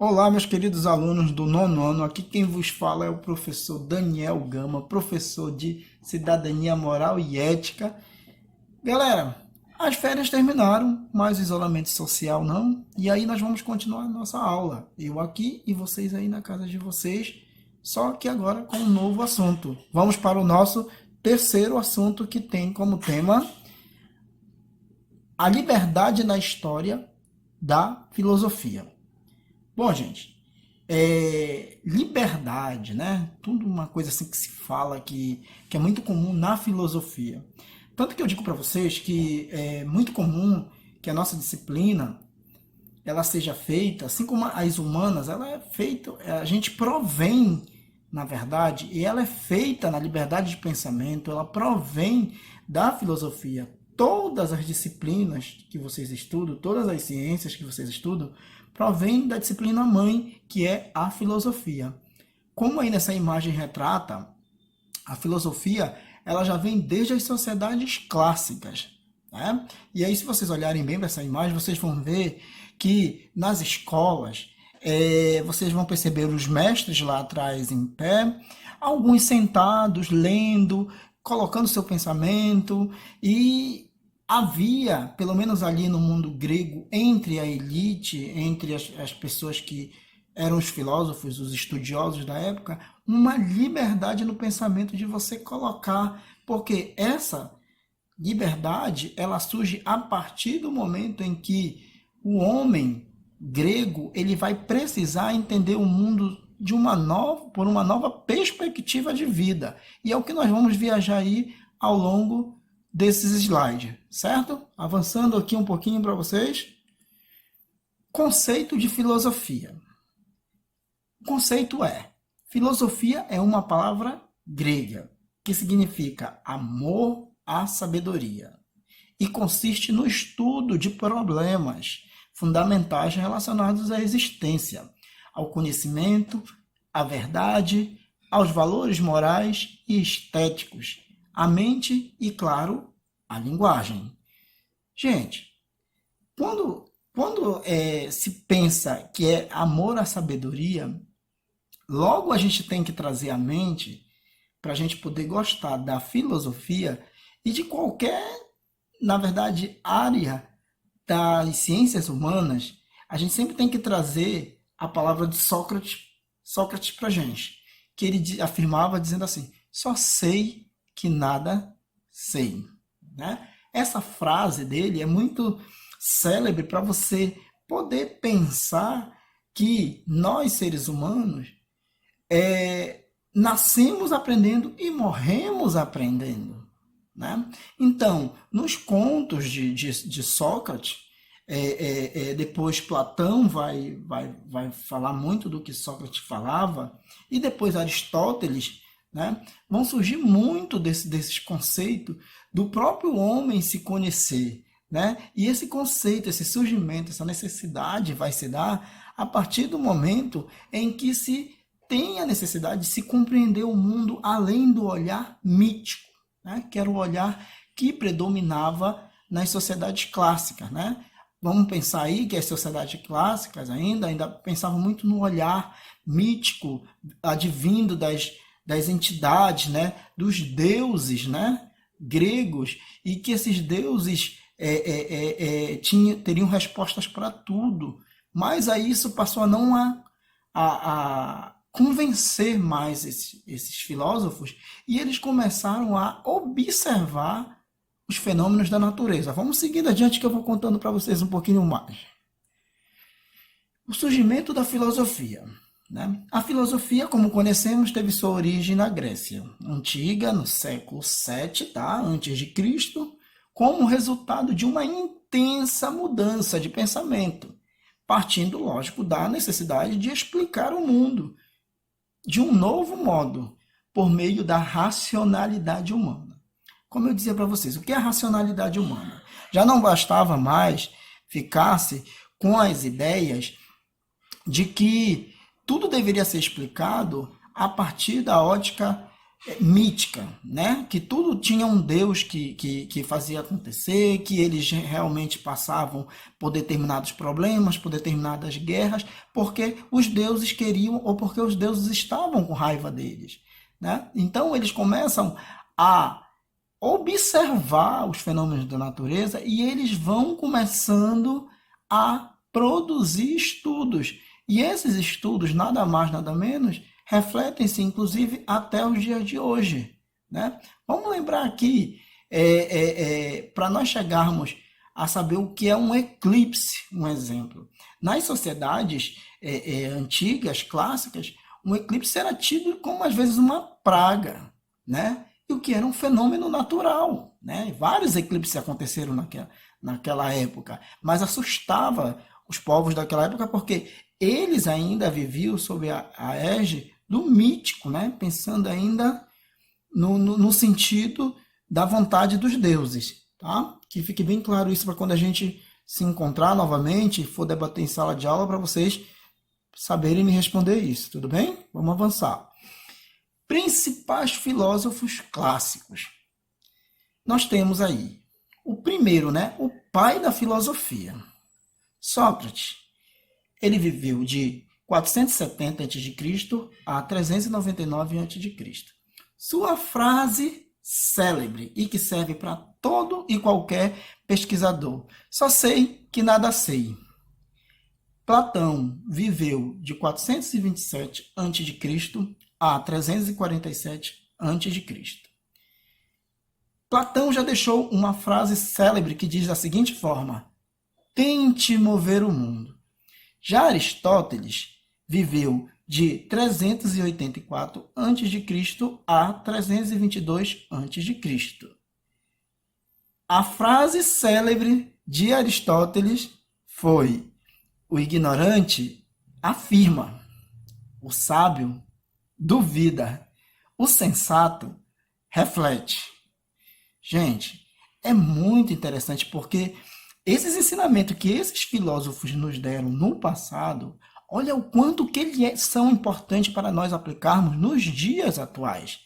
Olá, meus queridos alunos do nono ano. Aqui quem vos fala é o professor Daniel Gama, professor de Cidadania Moral e Ética. Galera, as férias terminaram, mas o isolamento social não. E aí nós vamos continuar a nossa aula. Eu aqui e vocês aí na casa de vocês, só que agora com um novo assunto. Vamos para o nosso terceiro assunto que tem como tema a liberdade na história da filosofia. Bom, gente, liberdade, né? Tudo uma coisa assim que se fala que é muito comum na filosofia. Tanto que eu digo para vocês que é muito comum que a nossa disciplina ela seja feita, assim como as humanas, ela é feita, a gente provém, na verdade, e ela é feita na liberdade de pensamento, ela provém da filosofia. Todas as disciplinas que vocês estudam, todas as ciências que vocês estudam, provém da disciplina mãe, que é a filosofia. Como aí nessa imagem retrata, a filosofia ela já vem desde as sociedades clássicas. Né? E aí, se vocês olharem bem para essa imagem, vocês vão ver que nas escolas vocês vão perceber os mestres lá atrás em pé, alguns sentados, lendo, colocando seu pensamento, e havia, pelo menos ali no mundo grego, entre a elite, entre as pessoas que eram os filósofos, os estudiosos da época, uma liberdade no pensamento de você colocar, porque essa liberdade ela surge a partir do momento em que o homem grego ele vai precisar entender o mundo de por uma nova perspectiva de vida. E é o que nós vamos viajar aí ao longo desses slides, certo? Avançando aqui um pouquinho para vocês. Conceito de filosofia. O conceito filosofia é uma palavra grega que significa amor à sabedoria e consiste no estudo de problemas fundamentais relacionados à existência, ao conhecimento, à verdade, aos valores morais e estéticos, à mente e, claro, à linguagem. Gente, quando se pensa que é amor à sabedoria, logo a gente tem que trazer à mente para a gente poder gostar da filosofia e de qualquer, na verdade, área das ciências humanas, a gente sempre tem que trazer a palavra de Sócrates para a gente, que ele afirmava dizendo assim, só sei que nada sei. Né? Essa frase dele é muito célebre para você poder pensar que nós, seres humanos, nascemos aprendendo e morremos aprendendo. Né? Então, nos contos de Sócrates, depois Platão vai falar muito do que Sócrates falava, e depois Aristóteles, né? Vão surgir muito desses conceitos do próprio homem se conhecer. Né? E esse conceito, esse surgimento, essa necessidade vai se dar a partir do momento em que se tem a necessidade de se compreender o mundo além do olhar mítico, né? Que era o olhar que predominava nas sociedades clássicas. Né? Vamos pensar aí que as sociedades clássicas ainda pensavam muito no olhar mítico, advindo das entidades, né? Dos deuses, né? Gregos, e que esses deuses teriam respostas para tudo. Mas aí isso passou a não a convencer mais esses filósofos, e eles começaram a observar os fenômenos da natureza. Vamos seguindo adiante que eu vou contando para vocês um pouquinho mais. O surgimento da filosofia. Né? A filosofia, como conhecemos, teve sua origem na Grécia Antiga, no século VII, tá? Antes de Cristo, como resultado de uma intensa mudança de pensamento, partindo, lógico, da necessidade de explicar o mundo de um novo modo, por meio da racionalidade humana. Como eu dizia para vocês, o que é a racionalidade humana? Já não bastava mais ficar-se com as ideias de que tudo deveria ser explicado a partir da ótica mítica, né? Que tudo tinha um Deus que fazia acontecer, que eles realmente passavam por determinados problemas, por determinadas guerras, porque os deuses queriam ou porque os deuses estavam com raiva deles, né? Então eles começam a observar os fenômenos da natureza e eles vão começando a produzir estudos. E esses estudos, nada mais, nada menos, refletem-se, inclusive, até os dias de hoje, né? Vamos lembrar aqui, para nós chegarmos a saber o que é um eclipse, um exemplo. Nas sociedades antigas, clássicas, um eclipse era tido como, às vezes, uma praga, né? E o que era um fenômeno natural, né? Vários eclipses aconteceram naquela época, mas assustava os povos daquela época porque eles ainda viviam sob a égide do mítico, né? Pensando ainda no sentido da vontade dos deuses, tá? Que fique bem claro isso para quando a gente se encontrar novamente e for debater em sala de aula, para vocês saberem me responder isso, tudo bem? Vamos avançar. Principais filósofos clássicos. Nós temos aí o primeiro, né? O pai da filosofia, Sócrates. Ele viveu de 470 a.C. a 399 a.C. Sua frase célebre e que serve para todo e qualquer pesquisador: só sei que nada sei. Platão viveu de 427 a.C. a 347 a.C. Platão já deixou uma frase célebre que diz da seguinte forma: tente mover o mundo. Já Aristóteles viveu de 384 a.C. a 322 a.C. A frase célebre de Aristóteles foi: o ignorante afirma, o sábio duvida, o sensato reflete. Gente, é muito interessante porque esses ensinamentos que esses filósofos nos deram no passado, olha o quanto que eles são importantes para nós aplicarmos nos dias atuais,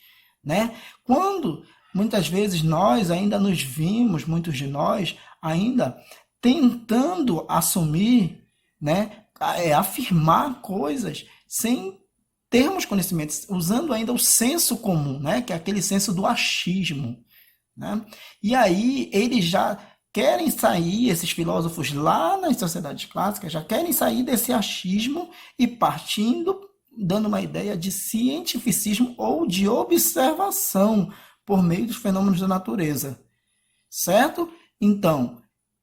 né? Quando muitas vezes nós ainda nos vimos, muitos de nós ainda tentando assumir, né, afirmar coisas sem termos conhecimentos, usando ainda o senso comum, né, que é aquele senso do achismo, né? E aí eles já querem sair, esses filósofos lá nas sociedades clássicas, já querem sair desse achismo e partindo, dando uma ideia de cientificismo ou de observação por meio dos fenômenos da natureza, certo? Então,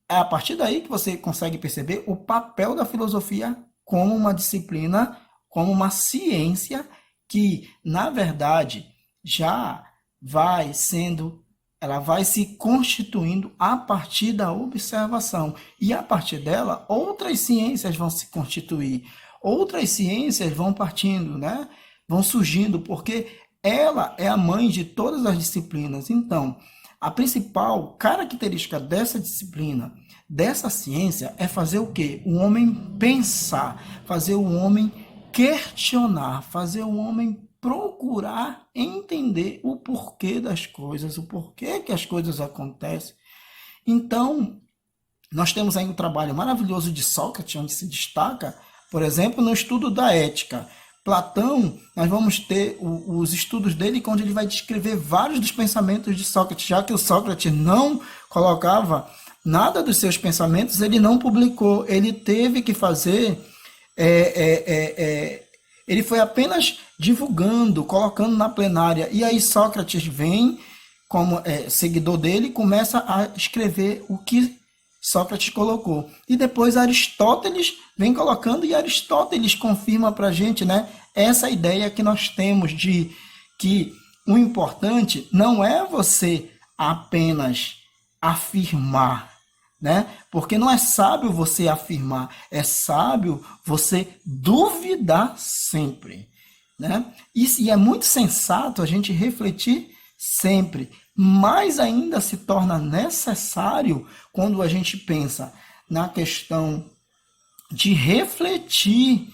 é a partir daí que você consegue perceber o papel da filosofia como uma disciplina, como uma ciência que, na verdade, já vai sendo, ela vai se constituindo a partir da observação. E a partir dela, outras ciências vão se constituir, outras ciências vão partindo, né? Vão surgindo, porque ela é a mãe de todas as disciplinas. Então, a principal característica dessa disciplina, dessa ciência, é fazer o quê? O homem pensar, fazer o homem questionar, fazer o homem procurar entender o porquê das coisas, o porquê que as coisas acontecem. Então, nós temos aí um trabalho maravilhoso de Sócrates, onde se destaca, por exemplo, no estudo da ética. Platão, nós vamos ter os estudos dele, onde ele vai descrever vários dos pensamentos de Sócrates, já que o Sócrates não colocava nada dos seus pensamentos, ele não publicou, ele teve que fazer, ele foi apenas divulgando, colocando na plenária, e aí Sócrates vem, como seguidor dele, e começa a escrever o que Sócrates colocou. E depois Aristóteles vem colocando, e Aristóteles confirma para a gente, né, essa ideia que nós temos de que o importante não é você apenas afirmar, né? Porque não é sábio você afirmar, é sábio você duvidar sempre, né? E é muito sensato a gente refletir sempre, mas ainda se torna necessário quando a gente pensa na questão de refletir,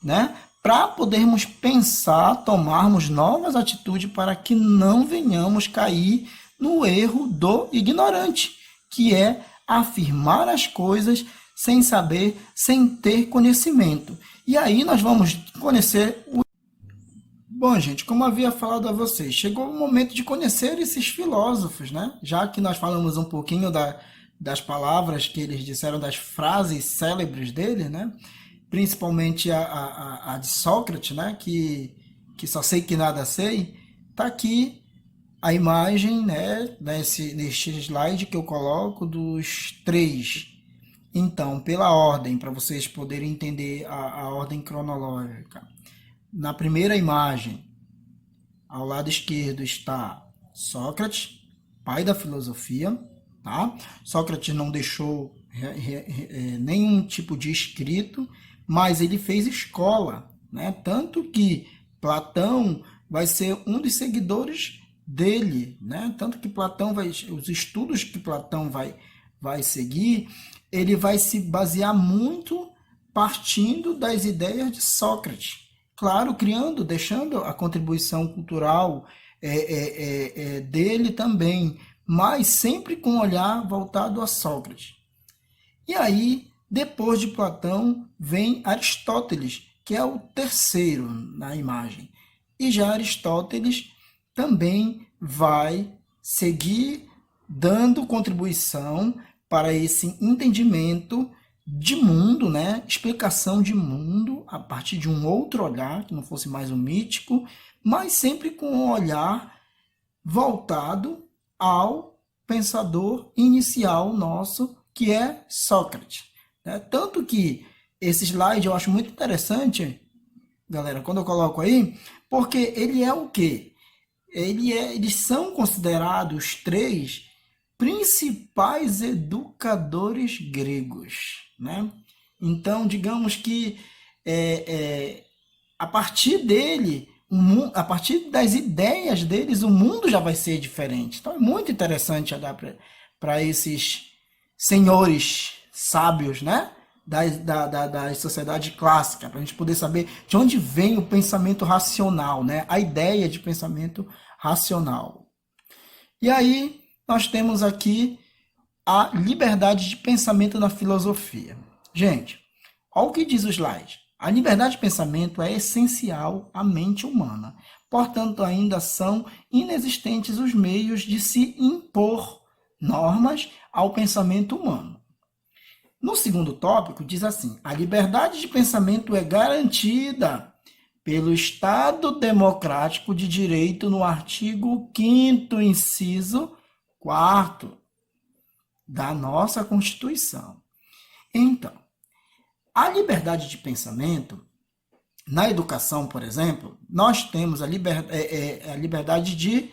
né? para podermos pensar, tomarmos novas atitudes para que não venhamos cair no erro do ignorante, que é afirmar as coisas sem saber, sem ter conhecimento. E aí nós vamos conhecer o... Bom, gente, como havia falado a vocês, chegou o momento de conhecer esses filósofos, né? Já que nós falamos um pouquinho das palavras que eles disseram, das frases célebres dele, né? Principalmente a de Sócrates, né? Que só sei que nada sei. Tá aqui a imagem, né? Neste slide que eu coloco dos três. Então, pela ordem, para vocês poderem entender a ordem cronológica. Na primeira imagem, ao lado esquerdo está Sócrates, pai da filosofia, tá? Sócrates não deixou nenhum tipo de escrito, mas ele fez escola, né? Tanto que Platão vai ser um dos seguidores dele, né? Tanto que Platão os estudos que Platão vai seguir, ele vai se basear muito partindo das ideias de Sócrates. Claro, deixando a contribuição cultural dele também, mas sempre com um olhar voltado a Sócrates. E aí, depois de Platão, vem Aristóteles, que é o terceiro na imagem. E já Aristóteles também vai seguir dando contribuição para esse entendimento de mundo, né? Explicação de mundo a partir de um outro olhar, que não fosse mais o mítico, mas sempre com um olhar voltado ao pensador inicial nosso, que é Sócrates. Né? Tanto que esse slide eu acho muito interessante, galera, quando eu coloco aí, porque ele é o quê? Eles são considerados três principais educadores gregos, né? Então, digamos que a partir dele, a partir das ideias deles, o mundo já vai ser diferente. Então, é muito interessante olhar para esses senhores sábios, né? Da sociedade clássica, para a gente poder saber de onde vem o pensamento racional, né? A ideia de pensamento racional. E aí, nós temos aqui a liberdade de pensamento na filosofia. Gente, olha o que diz o slide. A liberdade de pensamento é essencial à mente humana. Portanto, ainda são inexistentes os meios de se impor normas ao pensamento humano. No segundo tópico, diz assim: a liberdade de pensamento é garantida pelo Estado Democrático de Direito no artigo 5º, inciso 4º da nossa Constituição. Então, a liberdade de pensamento, na educação, por exemplo, nós temos a liberdade de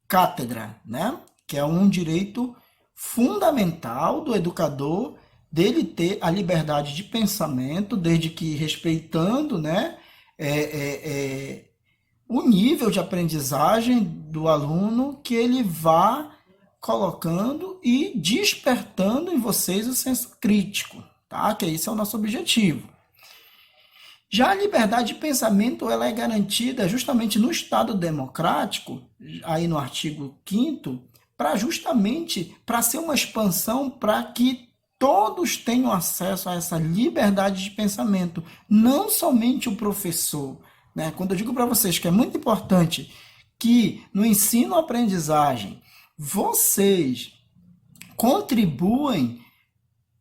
cátedra, né? Que é um direito fundamental do educador, dele ter a liberdade de pensamento, desde que respeitando, né, o nível de aprendizagem do aluno, que ele vá colocando e despertando em vocês o senso crítico, tá? Que esse é o nosso objetivo. Já a liberdade de pensamento, ela é garantida justamente no Estado democrático, aí no artigo 5º, para ser uma expansão para que todos tenham acesso a essa liberdade de pensamento, não somente o professor, né? Quando eu digo para vocês que é muito importante que no ensino-aprendizagem vocês contribuem,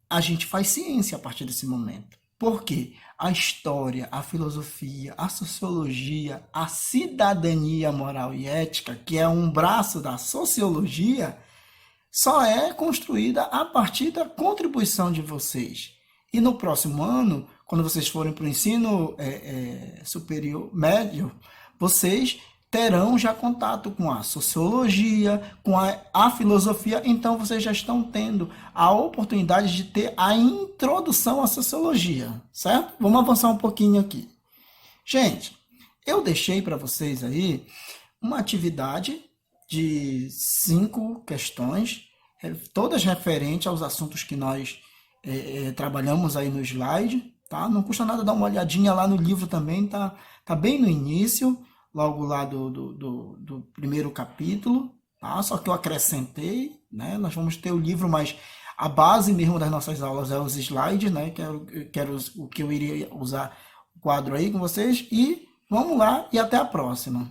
a gente faz ciência a partir desse momento. Por quê? A história, a filosofia, a sociologia, a cidadania moral e ética, que é um braço da sociologia, só é construída a partir da contribuição de vocês. E no próximo ano, quando vocês forem para o ensino superior, médio, vocês terão já contato com a sociologia, com a filosofia, então vocês já estão tendo a oportunidade de ter a introdução à sociologia, certo? Vamos avançar um pouquinho aqui. Gente, eu deixei para vocês aí uma atividade de 5 questões, todas referentes aos assuntos que nós trabalhamos aí no slide, tá? Não custa nada dar uma olhadinha lá no livro também, tá bem no início, logo lá do primeiro capítulo, tá? Só que eu acrescentei, né? Nós vamos ter o livro, mas a base mesmo das nossas aulas é os slides, né? O que eu iria usar o quadro aí com vocês. E vamos lá e até a próxima.